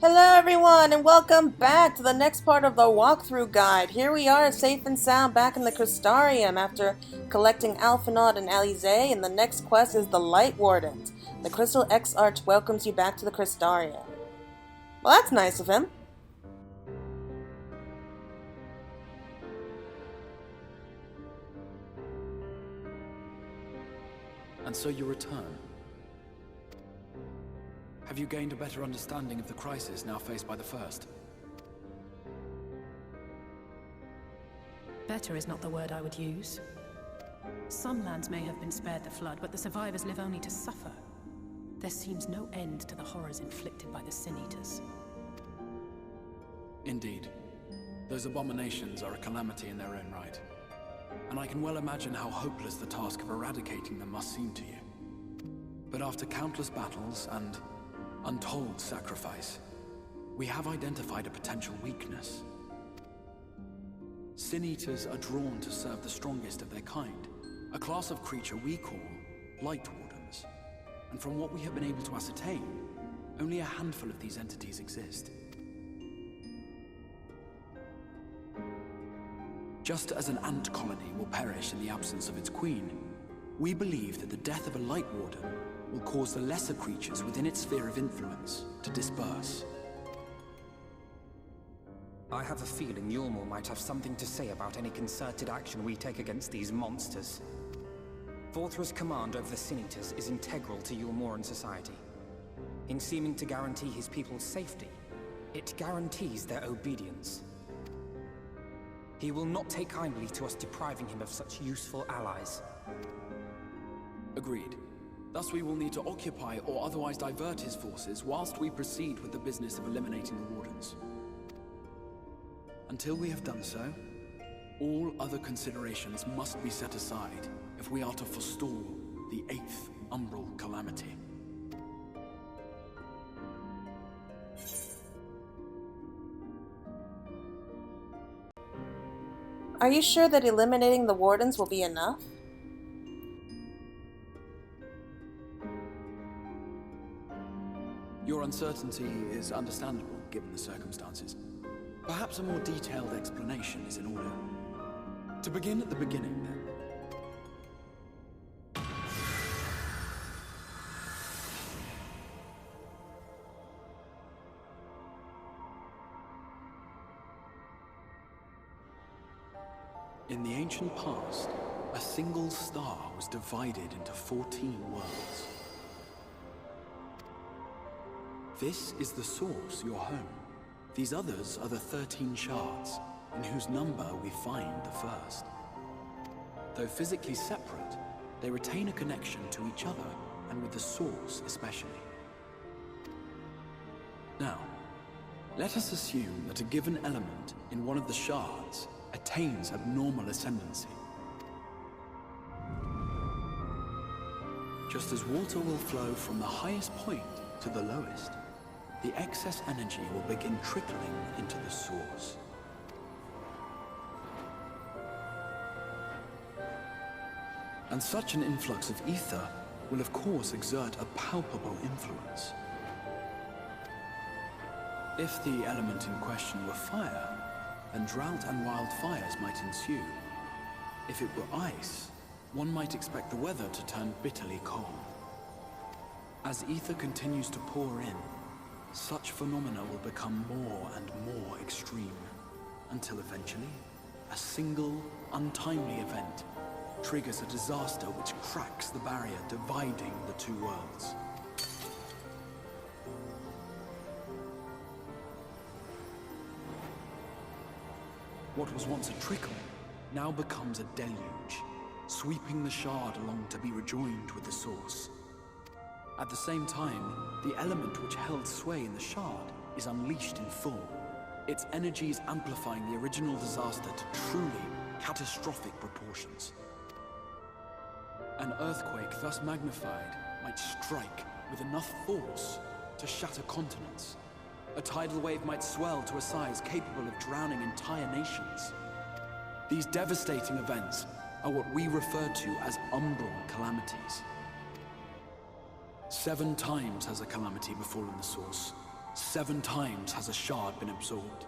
Hello everyone and welcome back to the next part of the walkthrough guide. Here we are safe and sound back in the Crystarium after collecting Alphinaud and Alize, and the next quest is the Lightwardens. The Crystal Exarch welcomes you back to the Crystarium. Well, that's nice of him. And so you return. Have you gained a better understanding of the crisis now faced by the First? Better is not the word I would use. Some lands may have been spared the flood, but the survivors live only to suffer. There seems no end to the horrors inflicted by the Sin Eaters. Indeed. Those abominations are a calamity in their own right. And I can well imagine how hopeless the task of eradicating them must seem to you. But after countless battles and untold sacrifice, we have identified a potential weakness. Sin Eaters are drawn to serve the strongest of their kind, a class of creature we call Lightwardens. And from what we have been able to ascertain, only a handful of these entities exist. Just as an ant colony will perish in the absence of its queen, we believe that the death of a Lightwarden will cause the lesser creatures within its sphere of influence to disperse. I have a feeling Yulmor might have something to say about any concerted action we take against these monsters. Vorthra's command over the Sin Eaters is integral to Yulmoran society. In seeming to guarantee his people's safety, it guarantees their obedience. He will not take kindly to us depriving him of such useful allies. Agreed. Thus we will need to occupy or otherwise divert his forces whilst we proceed with the business of eliminating the Wardens. Until we have done so, all other considerations must be set aside if we are to forestall the 8th Umbral Calamity. Are you sure that eliminating the Wardens will be enough? Your uncertainty is understandable, given the circumstances. Perhaps a more detailed explanation is in order. To begin at the beginning, then. In the ancient past, a single star was divided into 14 worlds. This is the source, your home. These others are the 13 shards, in whose number we find the first. Though physically separate, they retain a connection to each other, and with the source especially. Now, let us assume that a given element in one of the shards attains abnormal ascendancy. Just as water will flow from the highest point to the lowest, the excess energy will begin trickling into the source. And such an influx of ether will of course exert a palpable influence. If the element in question were fire, then drought and wildfires might ensue. If it were ice, one might expect the weather to turn bitterly cold. As ether continues to pour in, such phenomena will become more and more extreme, until eventually, a single, untimely event triggers a disaster which cracks the barrier dividing the two worlds. What was once a trickle now becomes a deluge, sweeping the shard along to be rejoined with the source. At the same time, the element which held sway in the shard is unleashed in full, its energies amplifying the original disaster to truly catastrophic proportions. An earthquake thus magnified might strike with enough force to shatter continents. A tidal wave might swell to a size capable of drowning entire nations. These devastating events are what we refer to as umbral calamities. 7 times has a calamity befallen the source, 7 times has a shard been absorbed.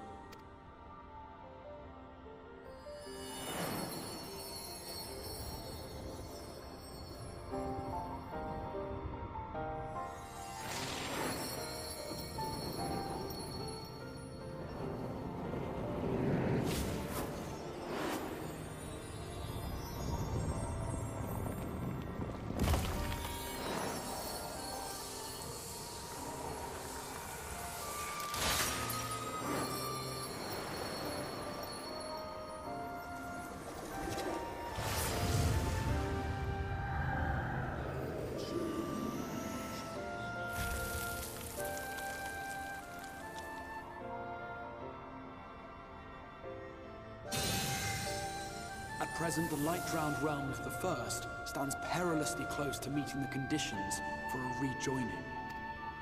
At present, the light-drowned realm of the First stands perilously close to meeting the conditions for a rejoining.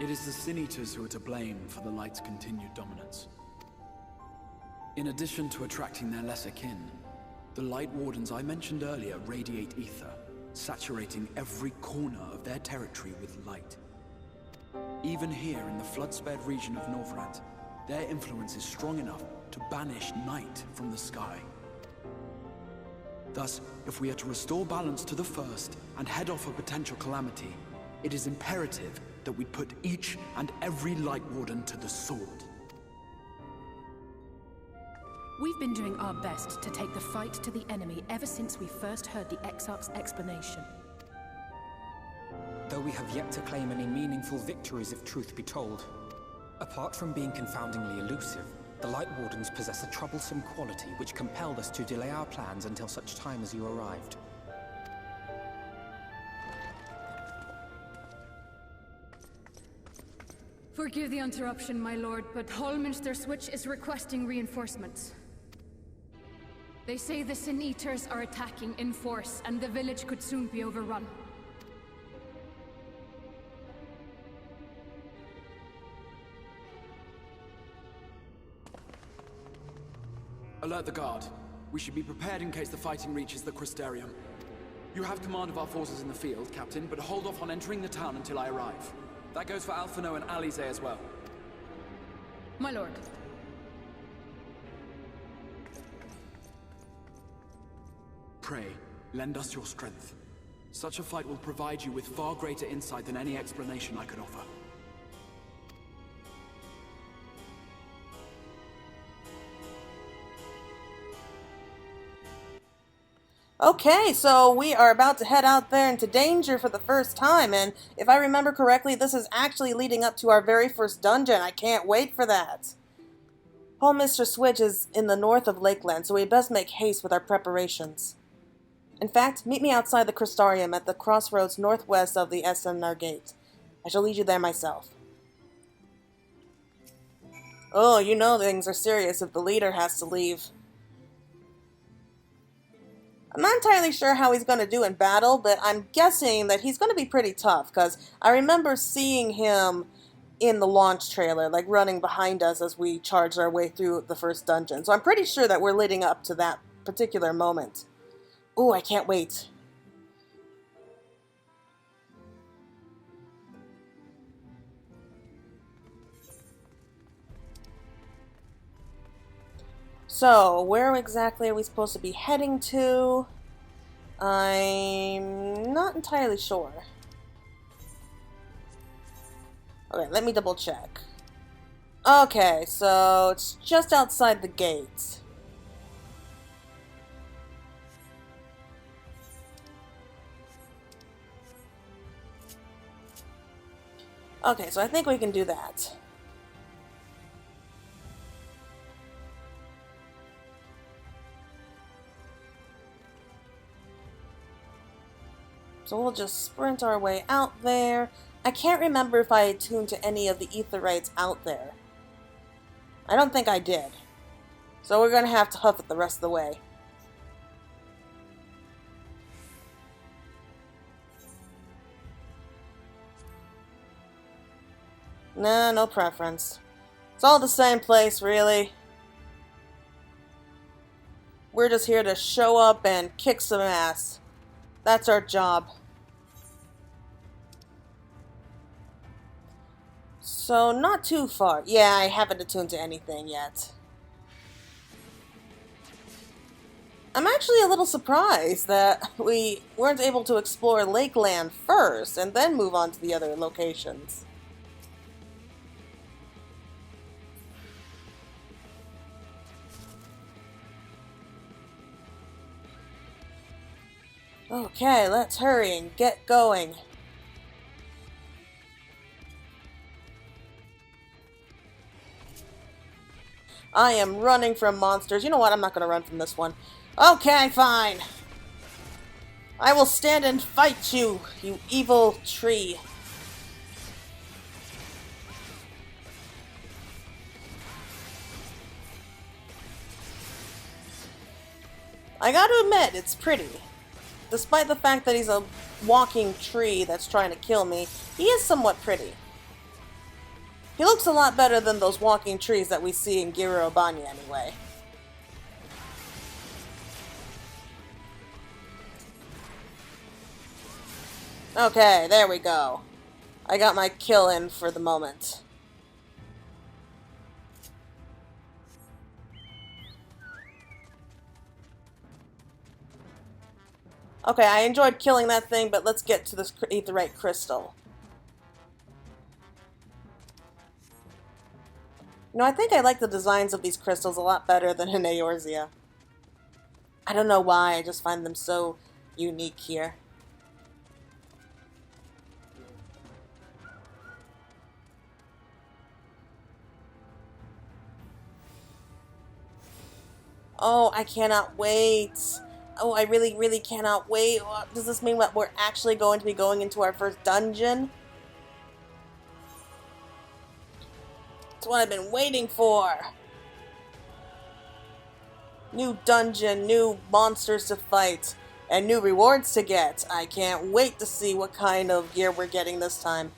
It is the Sin-Eaters who are to blame for the Light's continued dominance. In addition to attracting their lesser kin, the Lightwardens I mentioned earlier radiate ether, saturating every corner of their territory with light. Even here in the flood-spared region of Norvrat, their influence is strong enough to banish night from the sky. Thus, if we are to restore balance to the First and head off a potential calamity, it is imperative that we put each and every Lightwarden to the sword. We've been doing our best to take the fight to the enemy ever since we first heard the Exarch's explanation. Though we have yet to claim any meaningful victories if truth be told. Apart from being confoundingly elusive, the Lightwardens possess a troublesome quality which compelled us to delay our plans until such time as you arrived. Forgive the interruption, my lord, but HOLMINSTER Switch is requesting reinforcements. They say the Sin-Eaters are attacking in force, and the village could soon be overrun. Alert the guard. We should be prepared in case the fighting reaches the Crystarium. You have command of our forces in the field, Captain, but hold off on entering the town until I arrive. That goes for Alphino and Alize as well. My lord. Pray, lend us your strength. Such a fight will provide you with far greater insight than any explanation I could offer. Okay, so we are about to head out there into danger for the first time, and if I remember correctly, this is actually leading up to our very first dungeon. I can't wait for that. HOLMINSTER Switch is in the north of Lakeland, so we best make haste with our preparations. In fact, meet me outside the Crystarium at the crossroads northwest of the Esenar Gate. I shall lead you there myself. Oh, you know things are serious if the leader has to leave. I'm not entirely sure how he's going to do in battle, but I'm guessing that he's going to be pretty tough, because I remember seeing him in the launch trailer, like running behind us as we charged our way through the first dungeon. So I'm pretty sure that we're leading up to that particular moment. Ooh, I can't wait. So, where exactly are we supposed to be heading to? I'm not entirely sure. Okay, let me double check. Okay, so it's just outside the gate. Okay, so I think we can do that. So we'll just sprint our way out there. I can't remember if I attuned to any of the Aetherites out there. I don't think I did. So we're going to have to huff it the rest of the way. Nah, no preference. It's all the same place, really. We're just here to show up and kick some ass. That's our job. So, not too far. Yeah, I haven't attuned to anything yet. I'm actually a little surprised that we weren't able to explore Lakeland first and then move on to the other locations. Okay, let's hurry and get going. I am running from monsters. You know what? I'm not going to run from this one. Okay, fine. I will stand and fight you, you evil tree. I gotta admit, it's pretty. Despite the fact that he's a walking tree that's trying to kill me, he is somewhat pretty. He looks a lot better than those walking trees that we see in Girobanya anyway. Okay, there we go. I got my kill in for the moment. Okay, I enjoyed killing that thing, but let's get to this aetheryte crystal. You know, I think I like the designs of these crystals a lot better than in Eorzea. I don't know why, I just find them so unique here. Oh, I cannot wait. Oh, I really, really cannot wait. Does this mean that we're actually going to be going into our first dungeon? That's what I've been waiting for. New dungeon, new monsters to fight, and new rewards to get. I can't wait to see what kind of gear we're getting this time.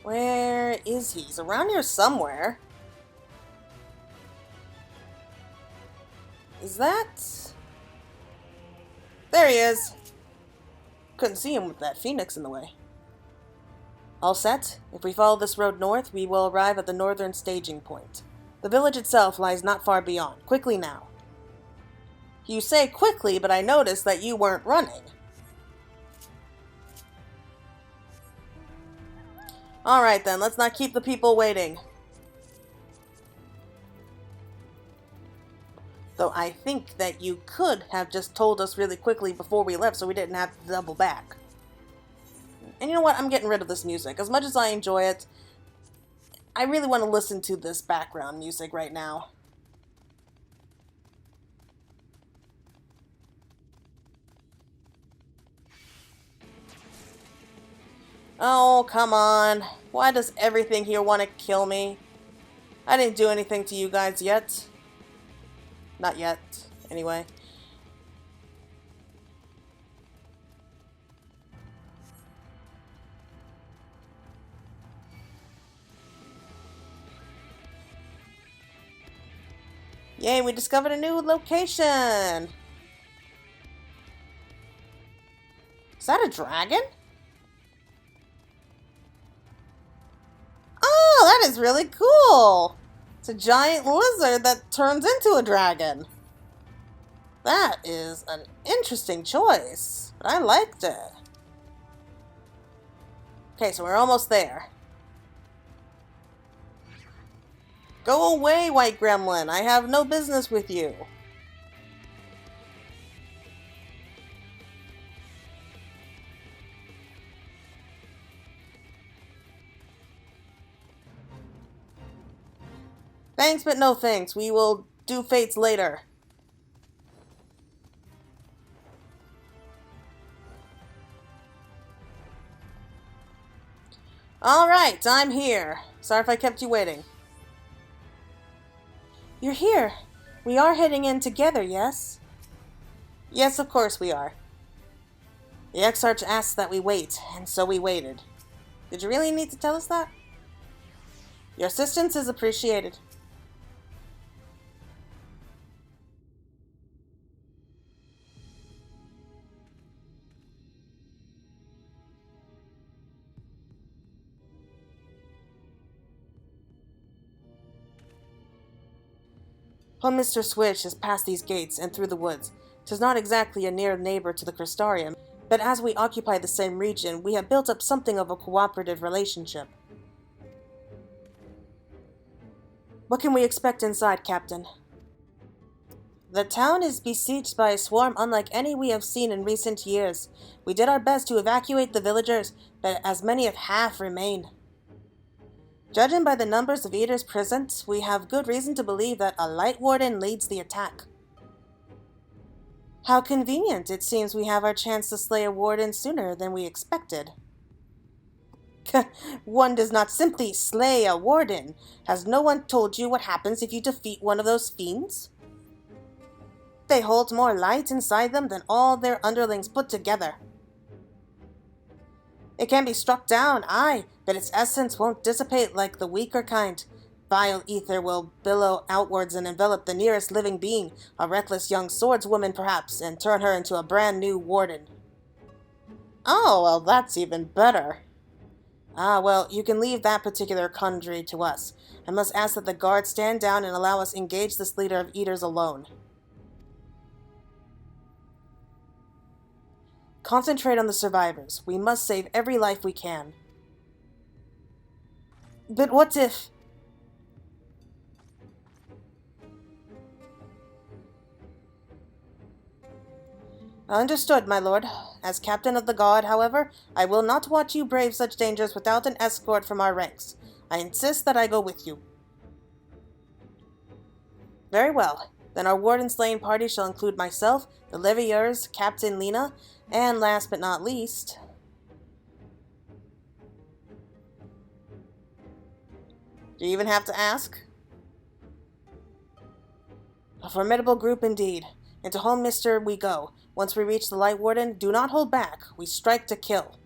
Where is he? He's around here somewhere. Is that... There he is. Couldn't see him with that phoenix in the way. All set? If we follow this road north, we will arrive at the northern staging point. The village itself lies not far beyond. Quickly now. You say quickly, but I noticed that you weren't running. Alright then, let's not keep the people waiting. Though I think that you could have just told us really quickly before we left so we didn't have to double back. And you know what? I'm getting rid of this music. As much as I enjoy it, I really want to listen to this background music right now. Oh, come on. Why does everything here want to kill me? I didn't do anything to you guys yet. Not yet, anyway. Yay, we discovered a new location! Is that a dragon? Oh, that is really cool! It's a giant lizard that turns into a dragon. That is an interesting choice, but I liked it. Okay, so we're almost there. Go away, White Gremlin. I have no business with you. Thanks, but no thanks. We will do fates later. Alright, I'm here. Sorry if I kept you waiting. You're here. We are heading in together, yes? Yes, of course we are. The Exarch asked that we wait, and so we waited. Did you really need to tell us that? Your assistance is appreciated. HOLMINSTER Switch is past these gates and through the woods. 'Tis not exactly a near neighbor to the Crystarium, but as we occupy the same region, we have built up something of a cooperative relationship. What can we expect inside, Captain? The town is besieged by a swarm unlike any we have seen in recent years. We did our best to evacuate the villagers, but as many as half remain. Judging by the numbers of eaters present, we have good reason to believe that a Lightwarden leads the attack. How convenient. It seems we have our chance to slay a warden sooner than we expected. One does not simply slay a warden. Has no one told you what happens if you defeat one of those fiends? They hold more light inside them than all their underlings put together. It can be struck down, aye, but its essence won't dissipate like the weaker kind. Vile ether will billow outwards and envelop the nearest living being, a reckless young swordswoman perhaps, and turn her into a brand new warden. Oh, well, that's even better. Ah, well, you can leave that particular quandary to us. I must ask that the guards stand down and allow us engage this leader of eaters alone. Concentrate on the survivors. We must save every life we can. But what if... Understood, my lord. As captain of the guard, however, I will not watch you brave such dangers without an escort from our ranks. I insist that I go with you. Very well. Then our warden slaying party shall include myself, the Leviers, Captain Lena, and last but not least... Do you even have to ask? A formidable group indeed. Into HOLMINSTER we go. Once we reach the Lightwarden, do not hold back. We strike to kill.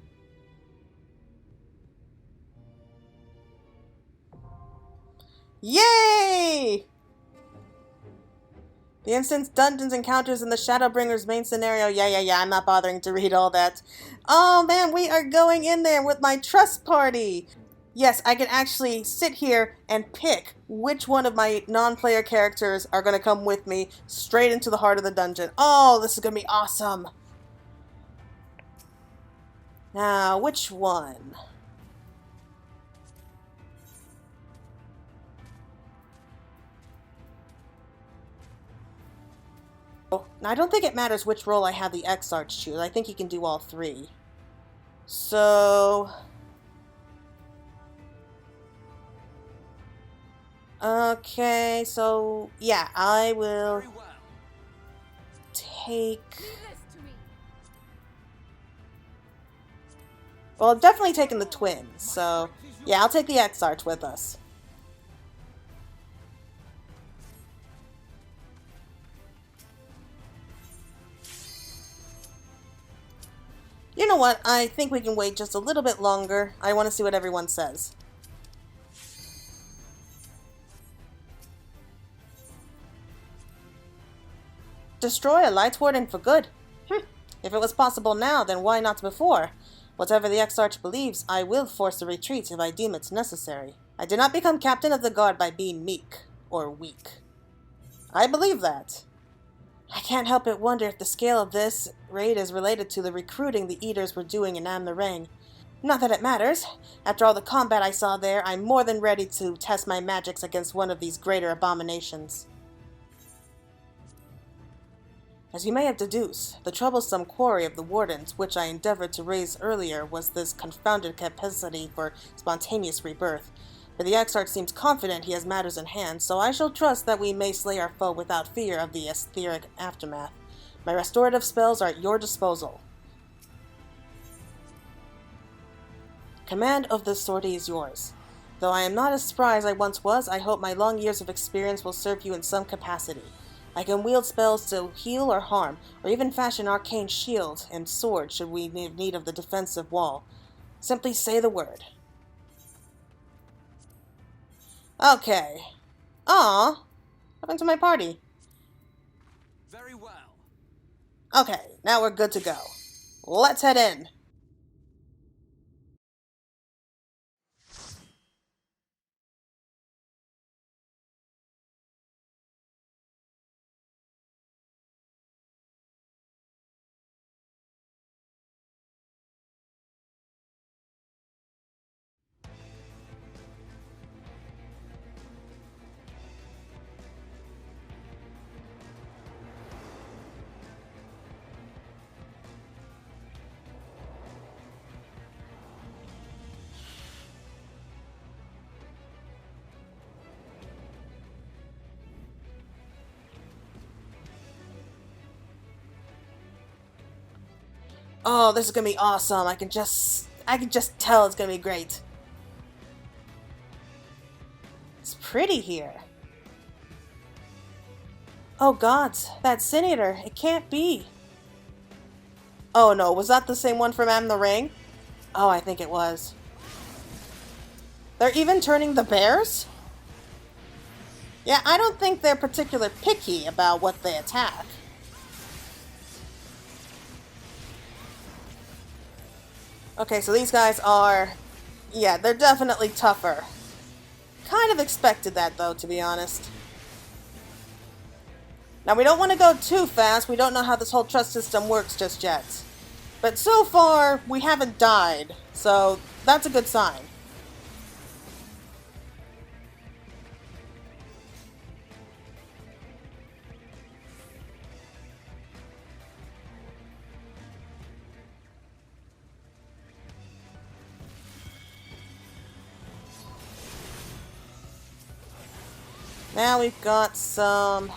Yay! The instance dungeons encounters in the Shadowbringers main scenario. Yeah, I'm not bothering to read all that. Oh man, we are going in there with my trust party! Yes, I can actually sit here and pick which one of my non-player characters are going to come with me straight into the heart of the dungeon. Oh, this is going to be awesome! Now, which one? Now, I don't think it matters which role I have the Exarch choose. I think he can do all three. So... Okay, so yeah, I will take... Well, I'm definitely taking the twins, so yeah, I'll take the Exarch with us. You know what? I think we can wait just a little bit longer. I want to see what everyone says. Destroy a Lightwarden for good. If it was possible now, then why not before? Whatever the Exarch believes, I will force a retreat if I deem it necessary. I did not become captain of the guard by being meek or weak. I believe that. I can't help but wonder if the scale of this raid is related to the recruiting the eaters were doing in Am-the-Rang. Not that it matters. After all the combat I saw there, I'm more than ready to test my magics against one of these greater abominations. As you may have deduced, the troublesome quarry of the Wardens, which I endeavored to raise earlier, was this confounded capacity for spontaneous rebirth. But the Exarch seems confident he has matters in hand, so I shall trust that we may slay our foe without fear of the etheric aftermath. My restorative spells are at your disposal. Command of this sortie is yours. Though I am not as spry as I once was, I hope my long years of experience will serve you in some capacity. I can wield spells to heal or harm, or even fashion arcane shield and sword should we have need of the defensive wall. Simply say the word. Okay. Aw, what happened to my party? Very well. Okay, now we're good to go. Let's head in. Oh, this is gonna be awesome. I can just tell it's gonna be great. It's pretty here. Oh gods, that Senator, it can't be. Oh no, was that the same one from Am the Ring? Oh, I think it was. They're even turning the bears? Yeah, I don't think they're particularly picky about what they attack. Okay, so these guys are... yeah, they're definitely tougher. Kind of expected that, though, to be honest. Now, we don't want to go too fast. We don't know how this whole trust system works just yet. But so far, we haven't died. So, that's a good sign. Now we've got some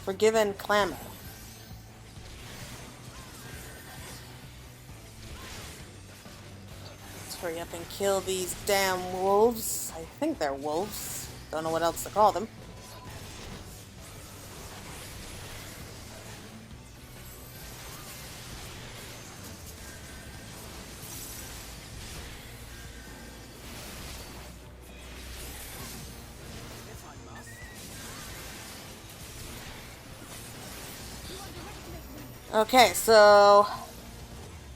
Forgiven Clamor. Let's hurry up and kill these damn wolves. I think they're wolves. Don't know what else to call them. Okay, so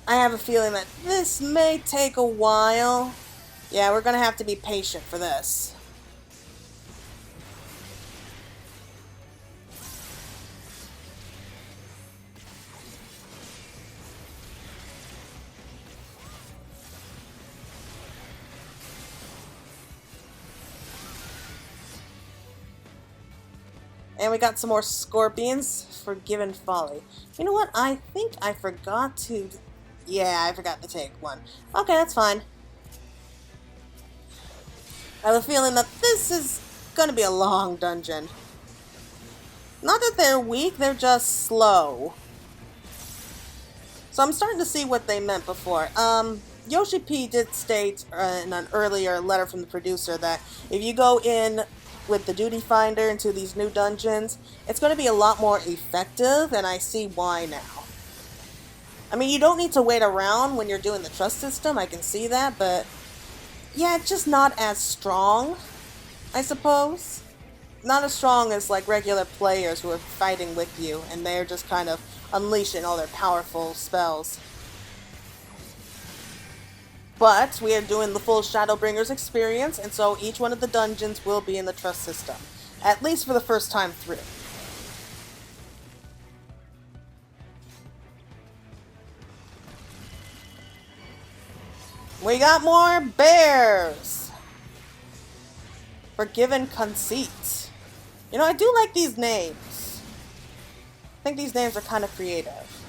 I have a feeling that this may take a while. Yeah, we're gonna have to be patient for this. And we got some more scorpions. Forgiven Folly. You know what? I think I forgot to... yeah, I forgot to take one. Okay, that's fine. I have a feeling that this is gonna be a long dungeon. Not that they're weak, they're just slow. So I'm starting to see what they meant before. Yoshi P did state in an earlier letter from the producer that if you go in with the duty finder into these new dungeons, it's going to be a lot more effective, and I see why now. I mean, you don't need to wait around when you're doing the trust system, I can see that, but yeah, it's just not as strong, I suppose. Not as strong as like regular players who are fighting with you, and they're just kind of unleashing all their powerful spells. But we are doing the full Shadowbringers experience, and so each one of the dungeons will be in the trust system. At least for the first time through. We got more bears! Forgiven Conceit. You know, I do like these names. I think these names are kind of creative.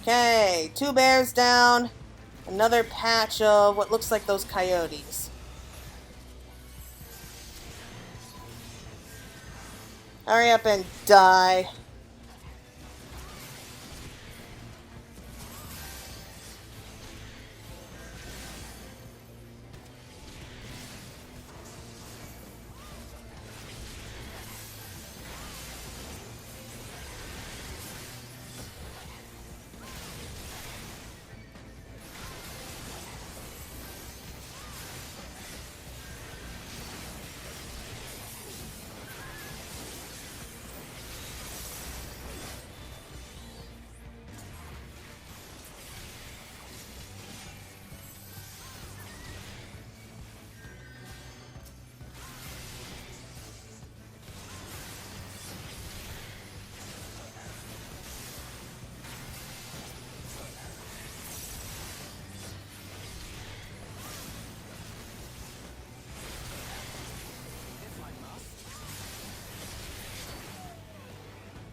Okay, 2 bears down. Another patch of what looks like those coyotes. Hurry up and die.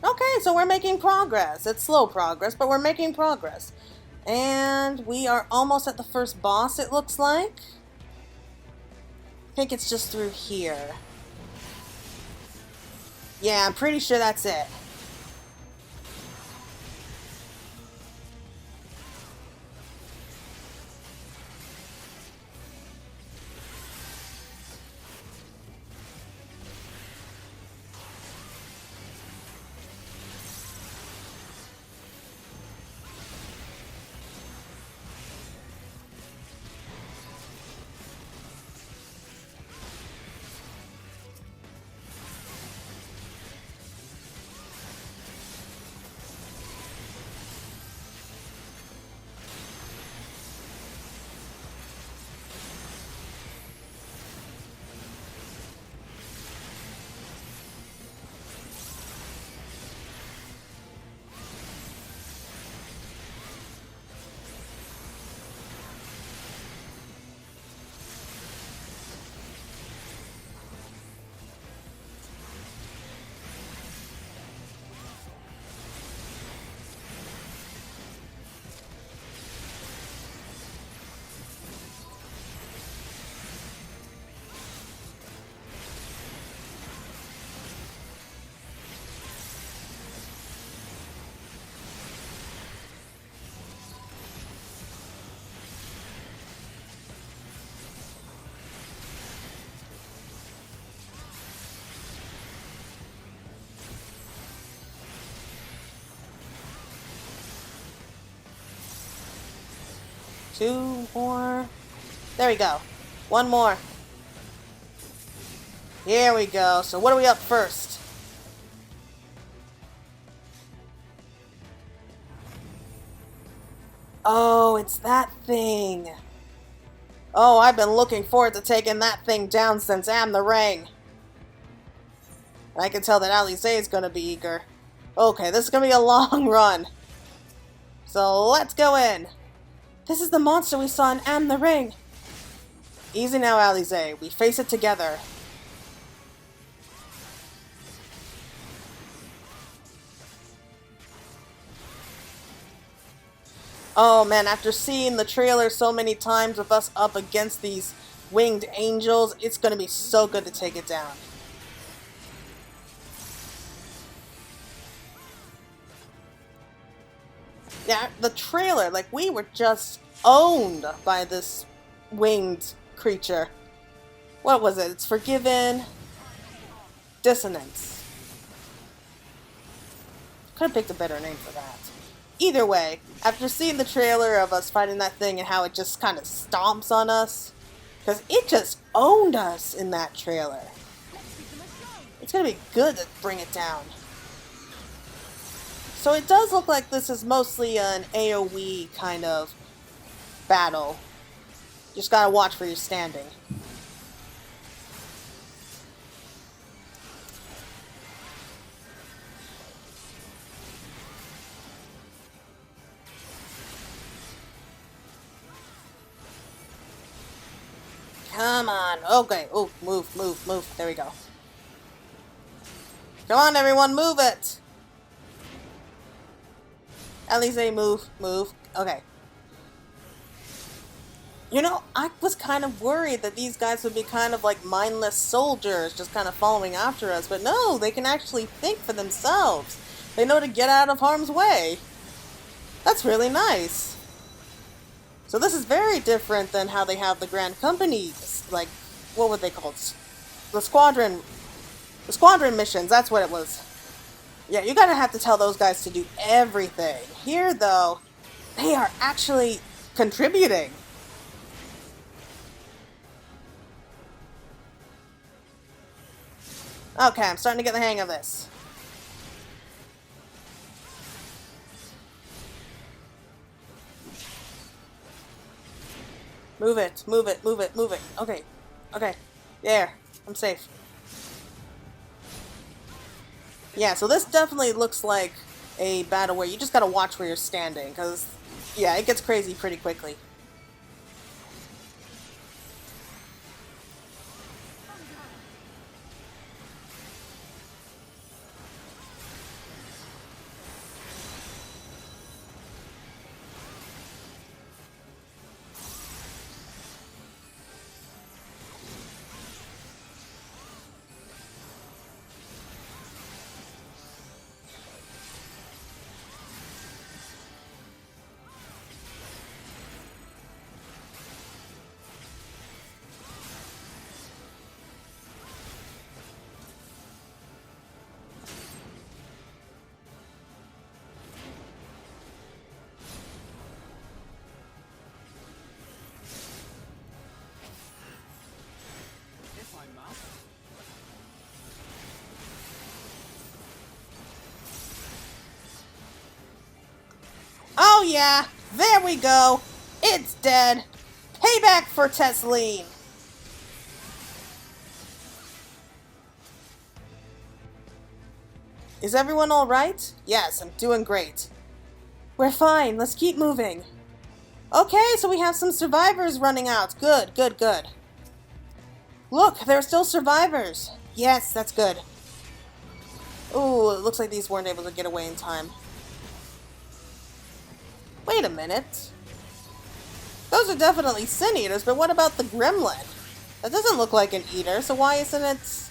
Okay, so we're making progress. It's slow progress, but we're making progress. And we are almost at the first boss, it looks like. I think it's just through here. Yeah, I'm pretty sure that's it. Two more. There we go. One more. Here we go. So what are we up first? Oh, it's that thing. Oh, I've been looking forward to taking that thing down since Am the Ring. I can tell that Alize is going to be eager. Okay, this is going to be a long run. So let's go in. This is the monster we saw in Am the Ring. Easy now, Alize. We face it together. Oh man, after seeing the trailer so many times with us up against these winged angels, it's gonna be so good to take it down. Yeah, the trailer, like we were just owned by this winged creature. What was it? It's Forgiven. Dissonance. Could have picked a better name for that. Either way, after seeing the trailer of us fighting that thing and how it just kind of stomps on us, because it just owned us in that trailer. It's going to be good to bring it down. So it does look like this is mostly an AoE kind of battle. Just gotta watch where you're standing. Come on. Okay. Oh, move, move, move. There we go. Come on, everyone, move it. Alize, move, move. Okay. You know, I was kind of worried that these guys would be kind of like mindless soldiers, just kind of following after us, but no, they can actually think for themselves. They know to get out of harm's way. That's really nice. So this is very different than how they have the Grand Company, like, what would they call it? The squadron missions, that's what it was. Yeah, you're gonna have to tell those guys to do everything. Here, though, they are actually contributing. Okay, I'm starting to get the hang of this. Move it, move it, move it, move it. Okay, okay. There, I'm safe. Yeah, so this definitely looks like a battle where you just gotta watch where you're standing, because, yeah, it gets crazy pretty quickly. Oh yeah, there we go. It's dead. Payback for Tesleen. Is everyone alright? Yes, I'm doing great. We're fine, let's keep moving. Okay, so we have some survivors running out. Good, good, good. Look, there are still survivors. Yes, that's good. Ooh, it looks like these weren't able to get away in time. Wait a minute. Those are definitely sin eaters, but what about the gremlin? That doesn't look like an eater, so why isn't it,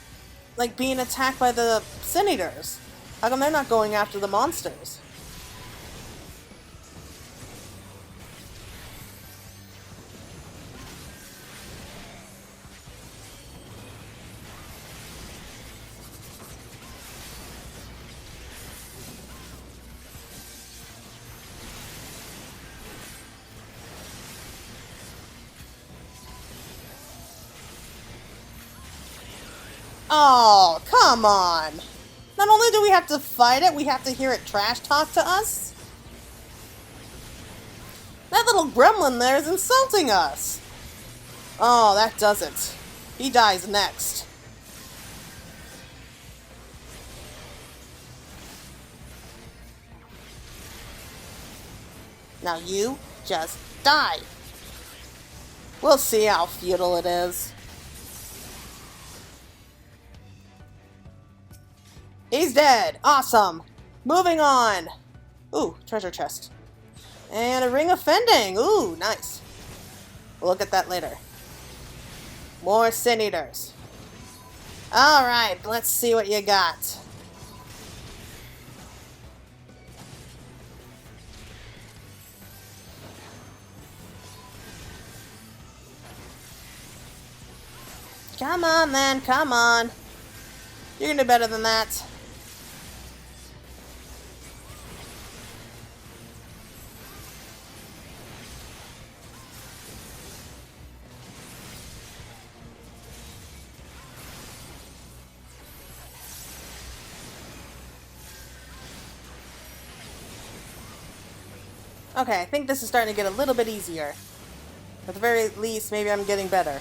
like, being attacked by the sin eaters? How come they're not going after the monsters? Oh, come on! Not only do we have to fight it, we have to hear it trash talk to us? That little gremlin there is insulting us! Oh, that does it. He dies next. Now you just die. We'll see how futile it is. He's dead! Awesome! Moving on! Ooh, treasure chest. And a ring of fending! Ooh, nice. We'll look at that later. More sin eaters. Alright, let's see what you got. Come on then, come on. You can do better than that. Okay, I think this is starting to get a little bit easier. At the very least, maybe I'm getting better.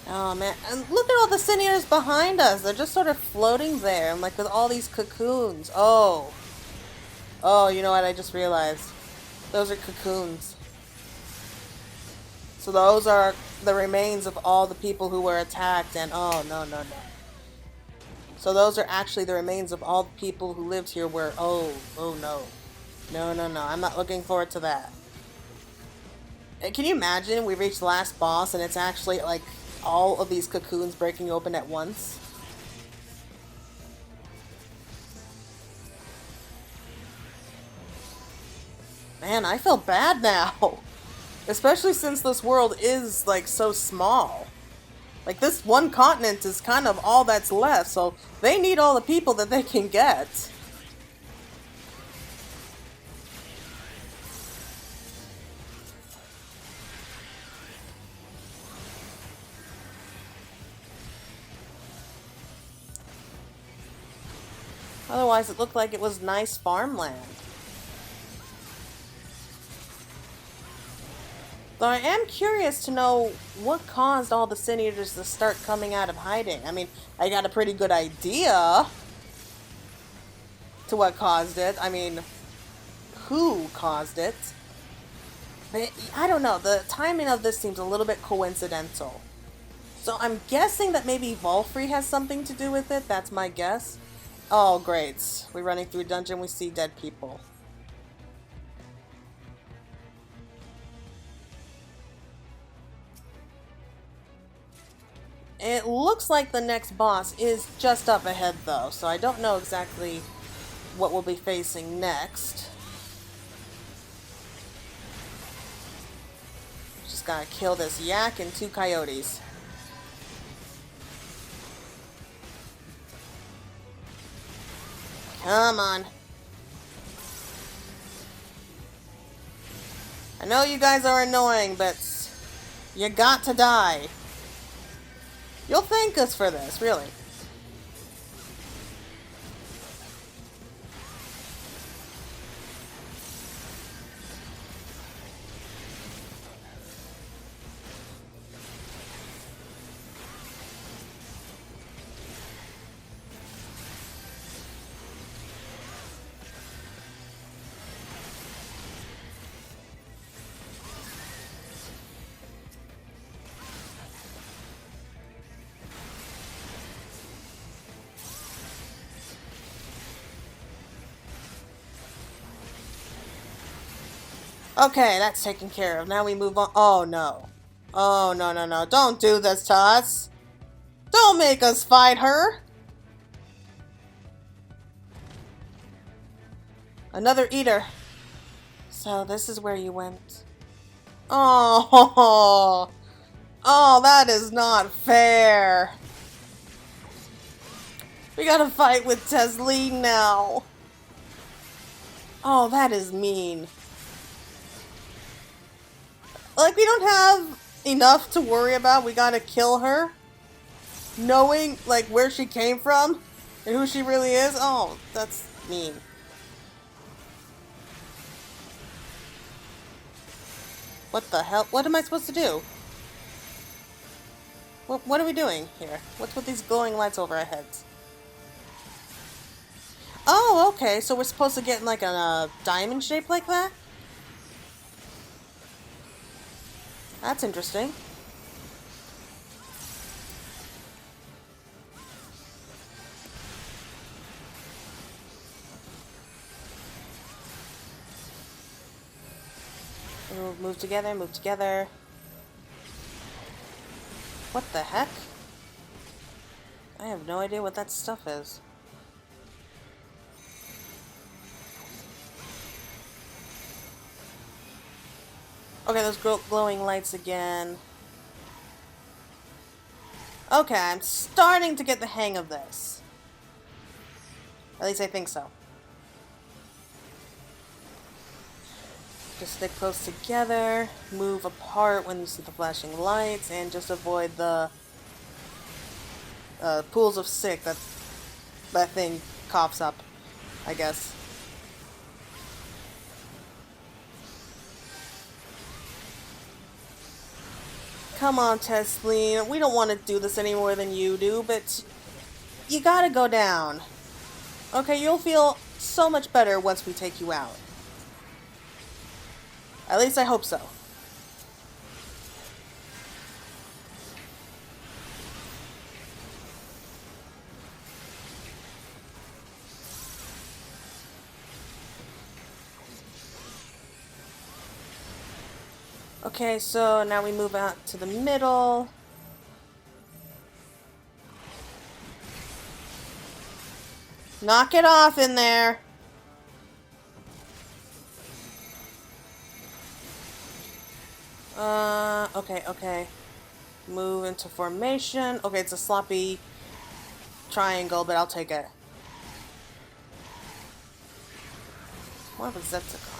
Oh man, and look at all the sin eaters behind us. They're just sort of floating there, and like with all these cocoons. Oh. Oh, you know what? I just realized. Those are cocoons. So those are the remains of all the people who were attacked, and oh, no, no, no. So those are actually the remains of all the people who lived here where... Oh no. No, no, no. I'm not looking forward to that. Can you imagine we reach the last boss and it's actually like all of these cocoons breaking open at once? Man, I feel bad now. Especially since this world is like so small. Like this one continent is kind of all that's left, so they need all the people that they can get. Otherwise, it looked like it was nice farmland. Though I am curious to know what caused all the Sin Eaters to start coming out of hiding. I mean, I got a pretty good idea to what caused it. I mean, who caused it? But I don't know. The timing of this seems a little bit coincidental. So I'm guessing that maybe Volfrey has something to do with it. That's my guess. Oh, great. We're running through a dungeon. We see dead people. It looks like the next boss is just up ahead, though, so I don't know exactly what we'll be facing next. Just gotta kill this yak and 2 coyotes. Come on. I know you guys are annoying, but you got to die. You'll thank us for this, really. Okay, that's taken care of. Now we move on. Oh, no. Oh, no, no, no. Don't do this to us. Don't make us fight her. Another eater. So this is where you went. Oh, oh, that is not fair. We gotta fight with Tesleen now. Oh, that is mean. Like, we don't have enough to worry about. We gotta kill her. Knowing, like, where she came from and who she really is. Oh, that's mean. What the hell? What am I supposed to do? What are we doing here? What's with these glowing lights over our heads? Oh, okay. So we're supposed to get in, like, a diamond shape like that? That's interesting. Move together, move together. What the heck? I have no idea what that stuff is. Okay, those glowing lights again. Okay, I'm starting to get the hang of this. At least I think so. Just stick close together, move apart when you see the flashing lights, and just avoid the pools of sick that thing coughs up, I guess. Come on, Tesleen. We don't want to do this any more than you do, but you gotta go down. Okay, you'll feel so much better once we take you out. At least I hope so. Okay, so now we move out to the middle. Knock it off in there. Okay. Move into formation. Okay, it's a sloppy triangle, but I'll take it. More of a Zetsugon.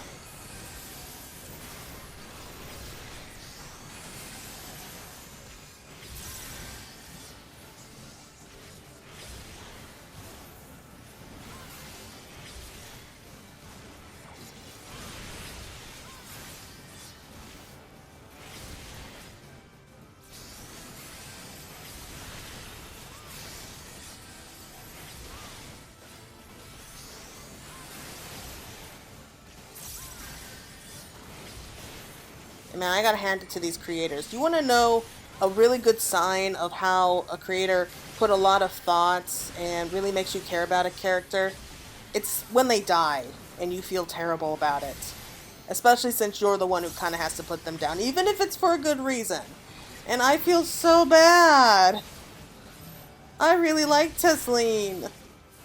Man, I gotta hand it to these creators. You want to know a really good sign of how a creator put a lot of thoughts and really makes you care about a character? It's when they die and you feel terrible about it. Especially since you're the one who kind of has to put them down, even if it's for a good reason. And I feel so bad. I really like Tesleen.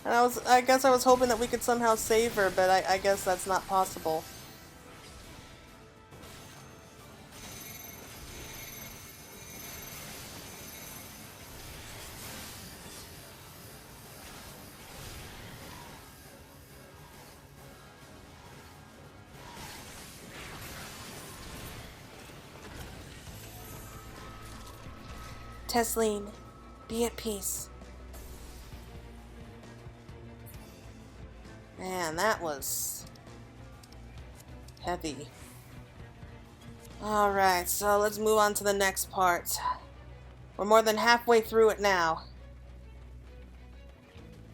And I guess I was hoping that we could somehow save her, but I guess that's not possible. Tesleen, be at peace. Man, that was heavy. Alright, so let's move on to the next part. We're more than halfway through it now.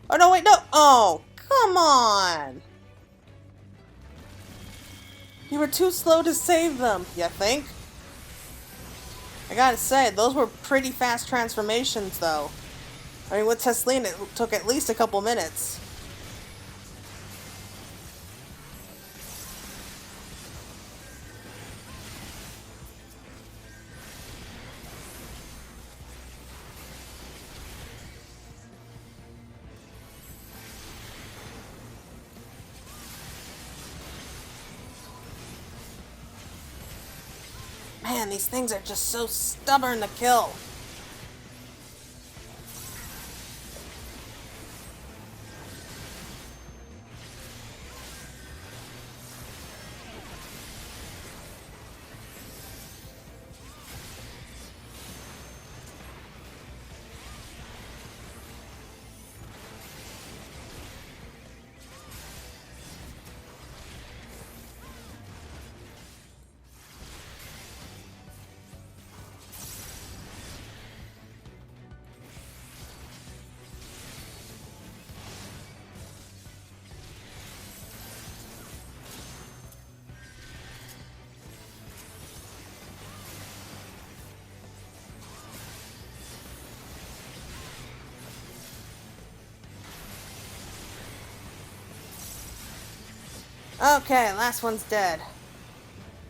Oh, no, wait, no! Oh, come on! You were too slow to save them, you think? I gotta say, those were pretty fast transformations, though. I mean, with Tesleen, it took at least a couple minutes. Man, these things are just so stubborn to kill. Okay, last one's dead.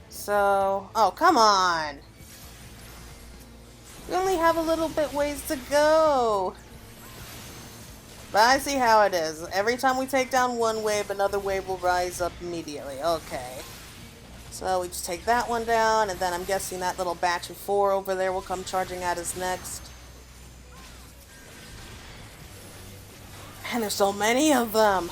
So... Oh, come on! We only have a little bit ways to go! But I see how it is. Every time we take down one wave, another wave will rise up immediately. Okay. So we just take that one down, and then I'm guessing that little batch of 4 over there will come charging at us next. Man, there's so many of them!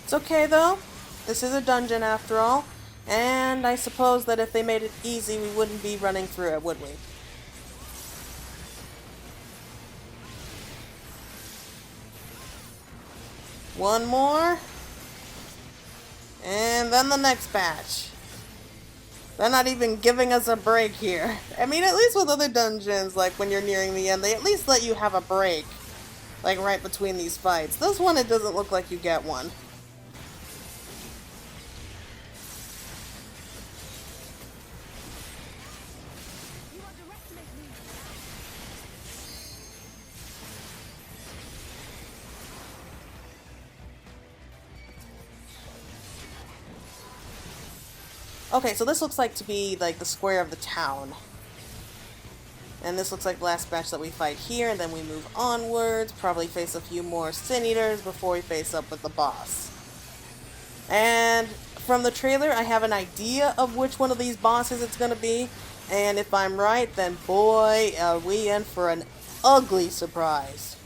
It's okay though, this is a dungeon after all, and I suppose that if they made it easy we wouldn't be running through it, would we? One more, and then the next batch. They're not even giving us a break here. I mean, at least with other dungeons, like when you're nearing the end, they at least let you have a break, like right between these fights. This one, it doesn't look like you get one. Okay, so this looks like to be like the square of the town. And this looks like the last batch that we fight here, and then we move onwards, probably face a few more Sin Eaters before we face up with the boss. And from the trailer, I have an idea of which one of these bosses it's going to be, and if I'm right, then boy, are we in for an ugly surprise.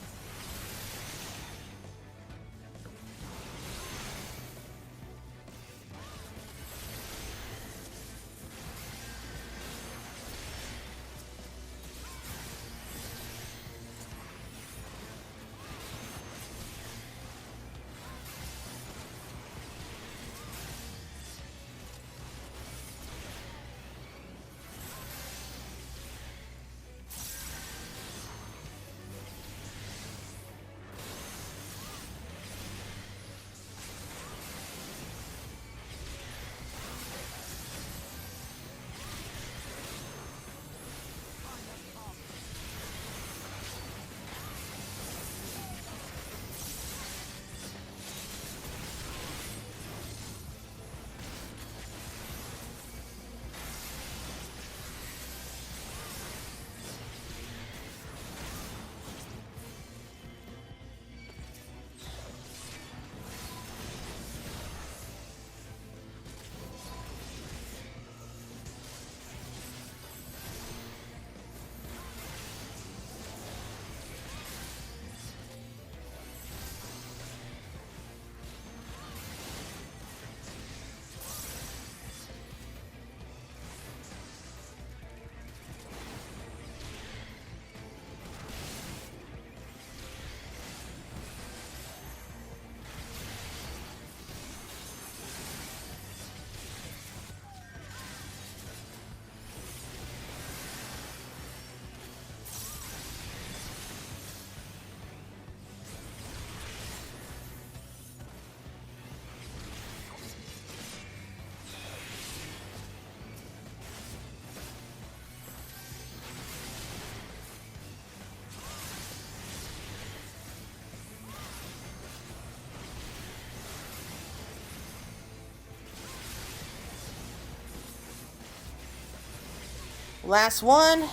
Last one.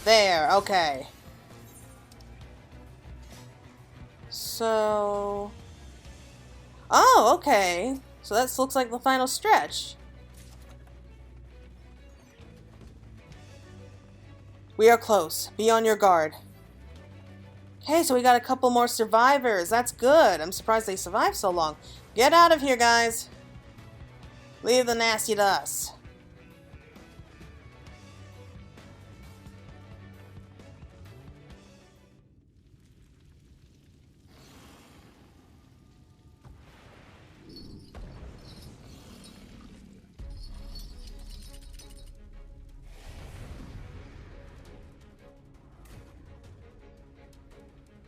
There, okay. So... Oh, okay. So that looks like the final stretch. We are close. Be on your guard. Okay, so we got a couple more survivors. That's good. I'm surprised they survived so long. Get out of here, guys. Leave the nasty to us.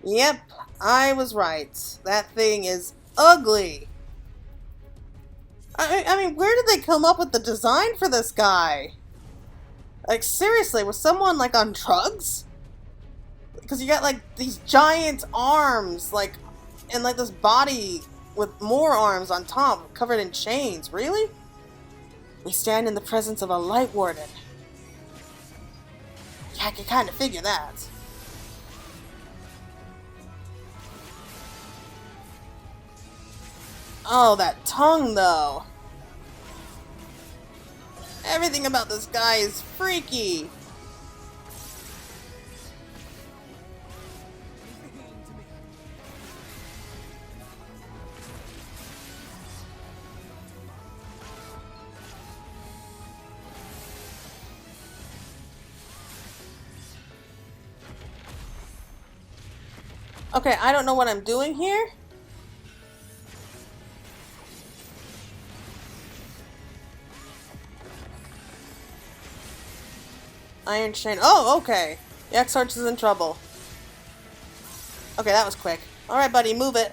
Yep, I was right. That thing is ugly. I mean, where did they come up with the design for this guy? Like, seriously, was someone, like, on drugs? Because you got, like, these giant arms, like, and, like, this body with more arms on top, covered in chains. Really? We stand in the presence of a Lightwarden. Yeah, I can kind of figure that. Oh, that tongue, though. Everything about this guy is freaky. Okay, I don't know what I'm doing here. Iron Chain. Oh, okay. The Exarch is in trouble. Okay, that was quick. Alright, buddy, move it.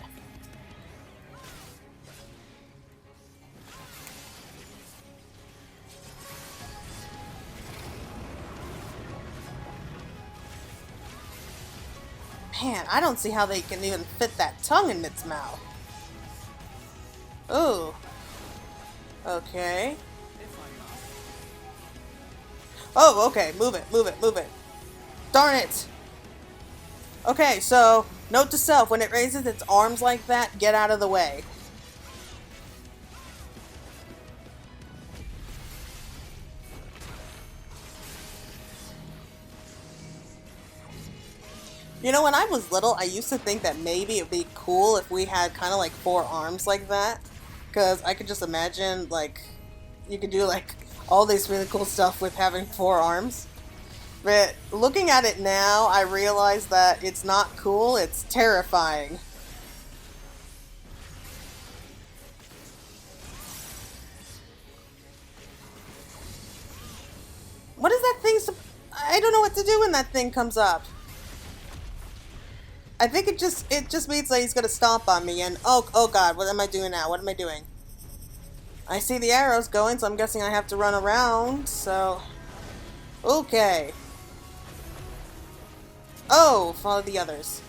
Man, I don't see how they can even fit that tongue in its mouth. Ooh. Okay. Oh, okay. Move it, move it, move it. Darn it! Okay, so, note to self, when it raises its arms like that, get out of the way. You know, when I was little, I used to think that maybe it'd be cool if we had kind of like 4 arms like that. Because I could just imagine, like, you could do like all this really cool stuff with having 4 arms. But looking at it now, I realize that it's not cool, it's terrifying. What is that thing? I don't know what to do when that thing comes up. I think it just means that he's gonna stomp on me, and oh god, what am I doing now? What am I doing? I see the arrows going, so I'm guessing I have to run around, so... Okay. Oh, follow the others.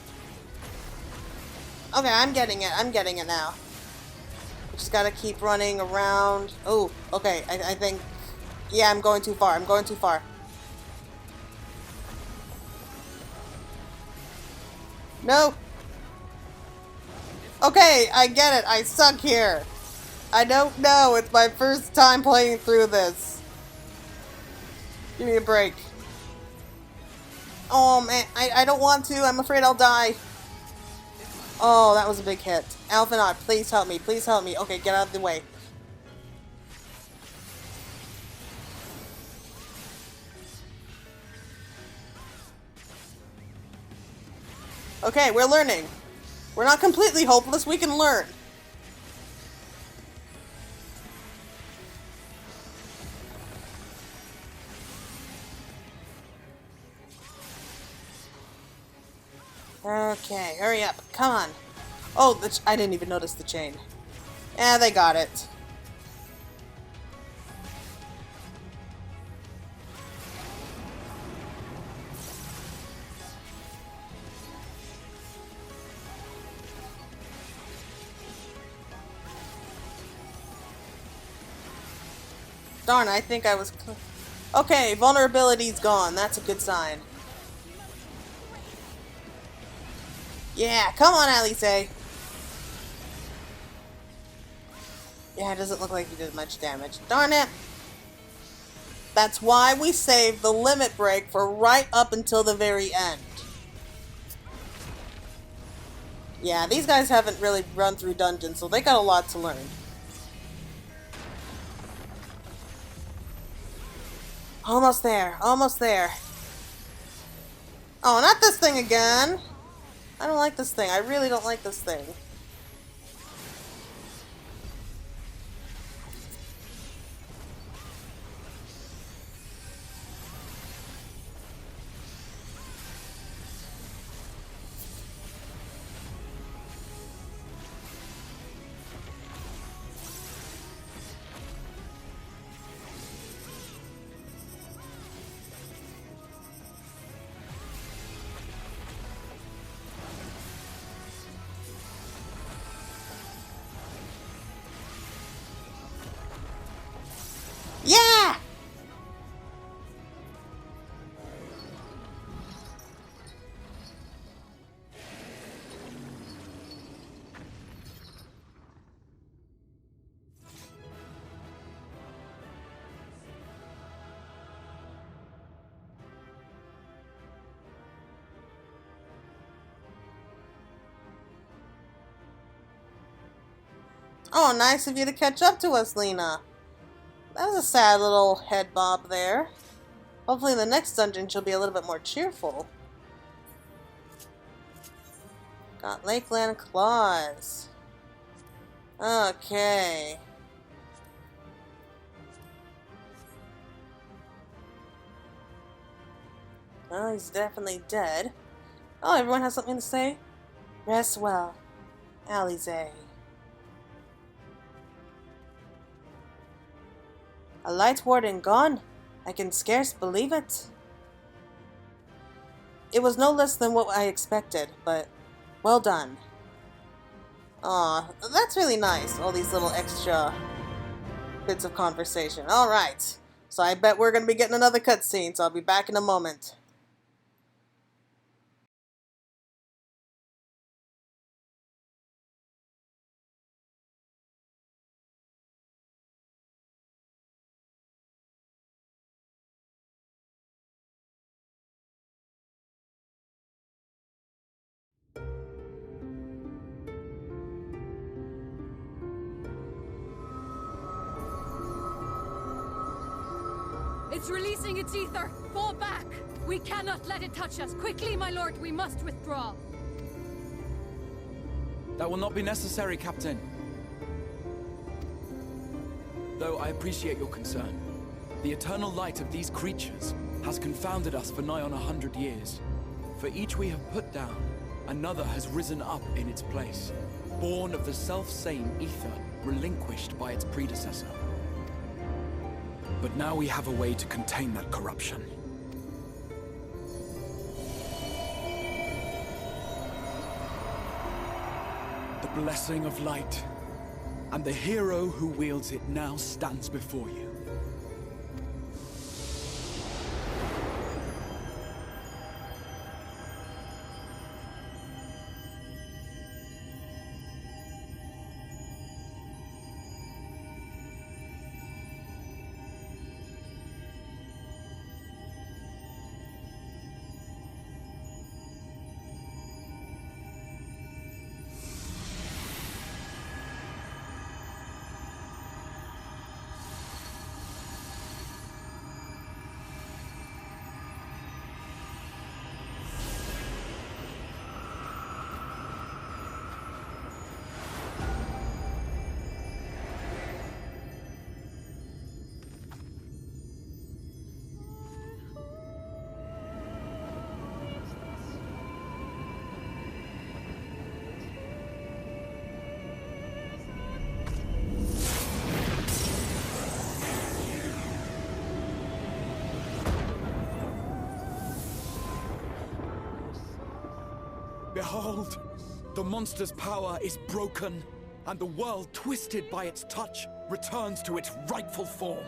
Okay, I'm getting it now. Just gotta keep running around. Oh, okay, I think... Yeah, I'm going too far, I'm going too far. No! Okay, I get it. I suck here. I don't know. It's my first time playing through this. Give me a break. Oh, man. I don't want to. I'm afraid I'll die. Oh, that was a big hit. Alphanod, please help me. Please help me. Okay, get out of the way. Okay, we're learning. We're not completely hopeless, we can learn. Okay, hurry up. Come on. Oh, I didn't even notice the chain. Yeah, they got it. Darn, I think I was... Okay, vulnerability's gone. That's a good sign. Yeah, come on, Alice. Yeah, it doesn't look like he did much damage. Darn it! That's why we saved the limit break for right up until the very end. Yeah, these guys haven't really run through dungeons, so they got a lot to learn. Almost there, almost there. Oh, not this thing again! I don't like this thing. I really don't like this thing. Yeah! Oh, nice of you to catch up to us, Lena. That was a sad little head bob there. Hopefully in the next dungeon she'll be a little bit more cheerful. Got Lakeland claws. Okay. Well, he's definitely dead. Oh, everyone has something to say? Rest well, Alice. A Lightwarden gone? I can scarce believe it. It was no less than what I expected, but well done. Aw, that's really nice, all these little extra bits of conversation. Alright. So I bet we're going to be getting another cutscene, so I'll be back in a moment. It's releasing its ether! Fall back! We cannot let it touch us! Quickly, my lord, we must withdraw! That will not be necessary, Captain. Though I appreciate your concern. The eternal light of these creatures has confounded us for nigh on 100 years. For each we have put down, another has risen up in its place, born of the self-same ether relinquished by its predecessor. But now we have a way to contain that corruption. The blessing of light, and the hero who wields it now stands before you. Behold, the monster's power is broken, and the world, twisted by its touch, returns to its rightful form.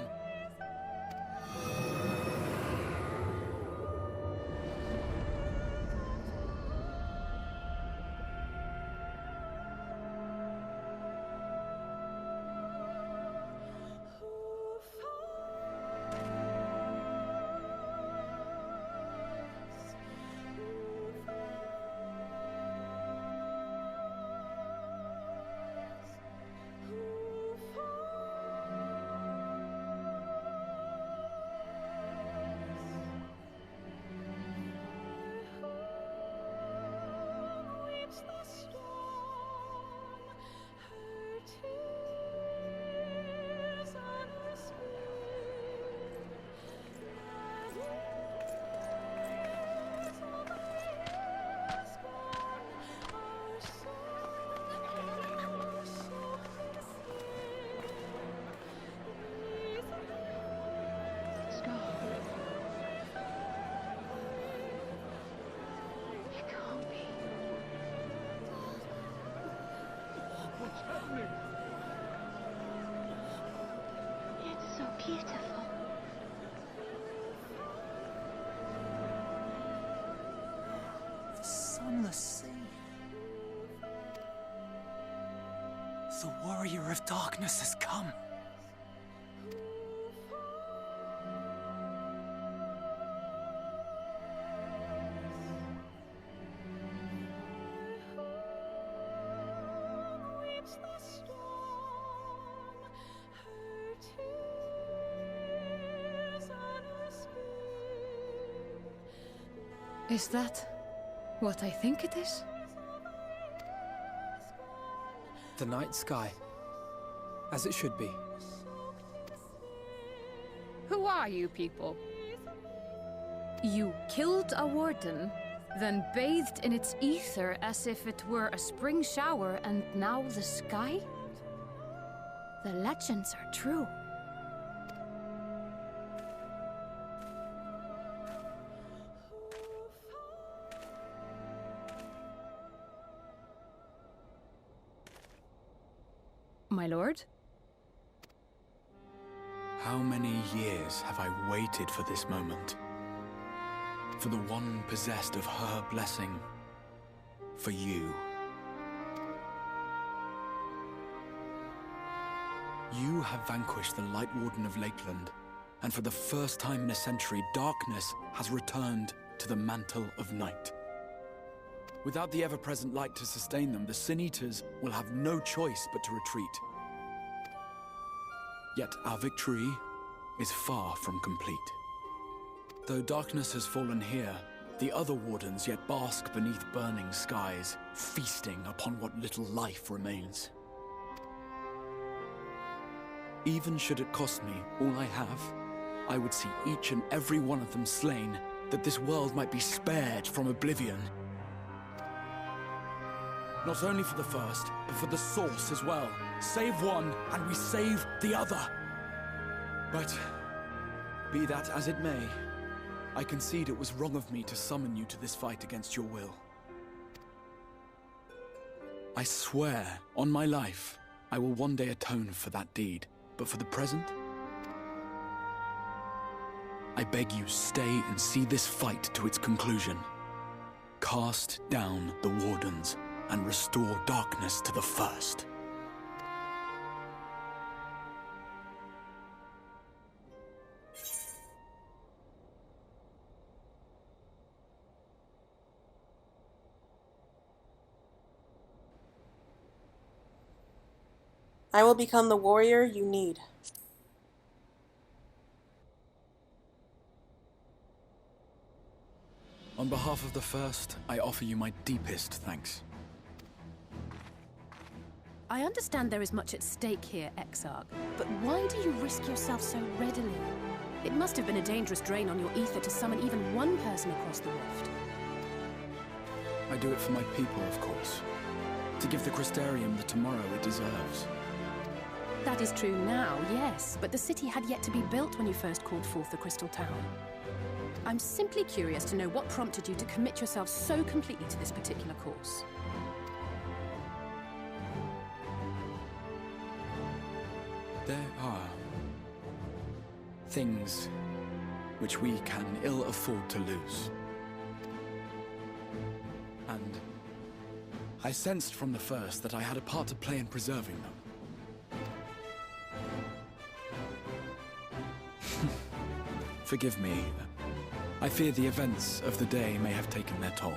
It's so beautiful. The sunless sea. The warrior of darkness has come. Is that what I think it is? The night sky. As it should be. Who are you people? You killed a warden, then bathed in its ether as if it were a spring shower, and now the sky? The legends are true. My lord? How many years have I waited for this moment? For the one possessed of her blessing. For you. You have vanquished the Lightwarden of Lakeland, and for the first time in a century, darkness has returned to the mantle of night. Without the ever-present light to sustain them, the Sin-Eaters will have no choice but to retreat. Yet our victory is far from complete. Though darkness has fallen here, the other wardens yet bask beneath burning skies, feasting upon what little life remains. Even should it cost me all I have, I would see each and every one of them slain, that this world might be spared from oblivion. Not only for the first, but for the source as well. Save one, and we save the other. But, be that as it may, I concede it was wrong of me to summon you to this fight against your will. I swear, on my life, I will one day atone for that deed. But for the present, I beg you stay and see this fight to its conclusion. Cast down the Wardens and restore darkness to the first. I will become the warrior you need. On behalf of the first, I offer you my deepest thanks. I understand there is much at stake here, Exarch, but why do you risk yourself so readily? It must have been a dangerous drain on your ether to summon even one person across the rift. I do it for my people, of course. To give the Crystarium the tomorrow it deserves. That is true now, yes, but the city had yet to be built when you first called forth the Crystal Town. I'm simply curious to know what prompted you to commit yourself so completely to this particular course. There are things which we can ill afford to lose. And I sensed from the first that I had a part to play in preserving them. Forgive me. I fear the events of the day may have taken their toll.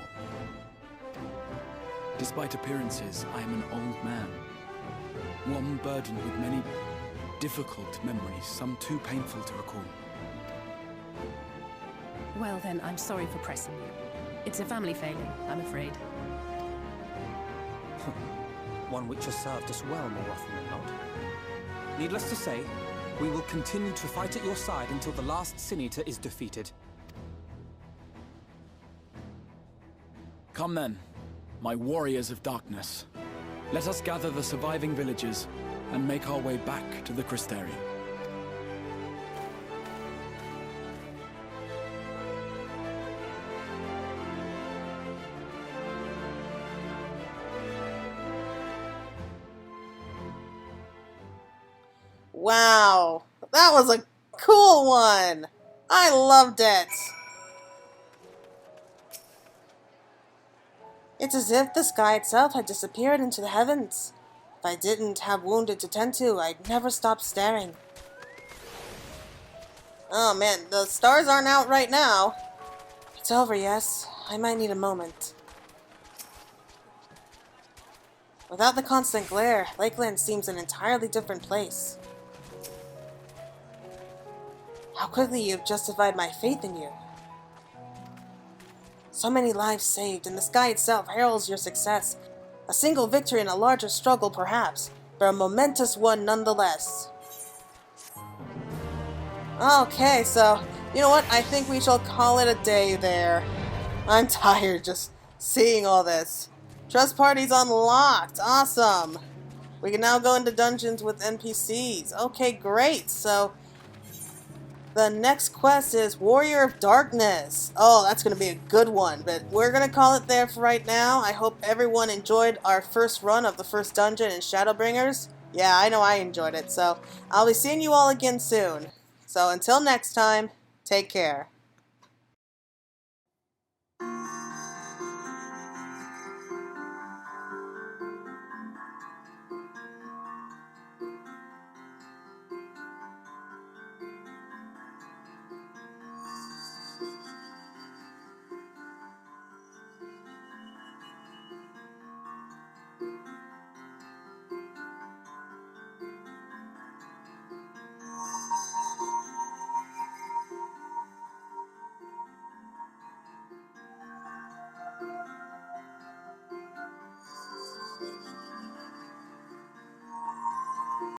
Despite appearances, I am an old man. One burdened with many difficult memories, some too painful to recall. Well then, I'm sorry for pressing you. It's a family failing, I'm afraid. One which has served us well more often than not. Needless to say, we will continue to fight at your side until the last Sin-Eater is defeated. Come then, my warriors of darkness. Let us gather the surviving villagers and make our way back to the Crystarium. Wow, that was a cool one. I loved it. It's as if the sky itself had disappeared into the heavens. If I didn't have wounded to tend to, I'd never stop staring. Oh man, the stars aren't out right now. It's over, yes. I might need a moment. Without the constant glare, Lakeland seems an entirely different place. How quickly you've justified my faith in you. So many lives saved, and the sky itself heralds your success. A single victory in a larger struggle, perhaps, but a momentous one nonetheless. Okay, so, you know what? I think we shall call it a day there. I'm tired just seeing all this. Trust parties unlocked! Awesome! We can now go into dungeons with NPCs. Okay, great! So, the next quest is Warrior of Darkness. Oh, that's going to be a good one, but we're going to call it there for right now. I hope everyone enjoyed our first run of the first dungeon in Shadowbringers. Yeah, I know I enjoyed it, so I'll be seeing you all again soon. So until next time, take care.